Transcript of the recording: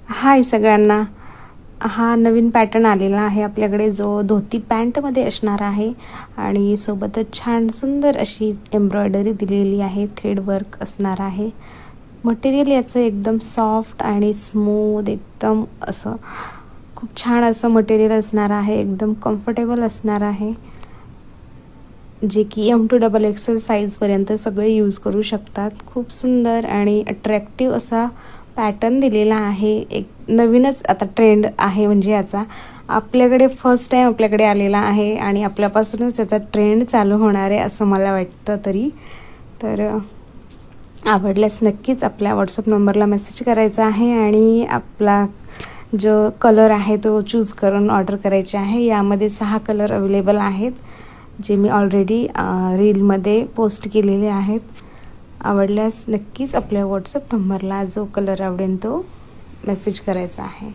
हाय सगळ्यांना. हा नवीन पॅटर्न आलेला आहे आपल्याकडे, जो धोती पॅन्टमध्ये असणार आहे आणि सोबतच छान सुंदर अशी एम्ब्रॉयडरी दिलेली आहे, थ्रेड वर्क असणार आहे. मटेरियल याचं एकदम सॉफ्ट आणि स्मूथ, एकदम असं खूप छान असं मटेरियल असणार आहे, एकदम कम्फर्टेबल असणार आहे, जे की M2XXL साईजपर्यंत सगळे यूज करू शकतात. खूप सुंदर आणि अट्रॅक्टिव्ह असा पॅटर्न दिलेला आहे. एक नवीनच आता ट्रेंड आहे, म्हणजे याचा आपल्याकडे फर्स्ट टाईम आपल्याकडे आलेला आहे आणि आपल्यापासूनच त्याचा ट्रेंड चालू होणार आहे असं मला वाटतं तरी. तर आवडल्यास नक्कीच आपल्या व्हॉट्सअप नंबरला मेसेज करायचा आहे आणि आपला जो कलर आहे तो चूज करून ऑर्डर करायचे आहे. यामध्ये 6 कलर अवेलेबल आहेत, जे मी ऑलरेडी रीलमध्ये पोस्ट केलेले आहेत. आवडल्यास नक्कीच आपल्या व्हॉट्सअप नंबरला जो कलर आवडेल तो मेसेज करायचा आहे.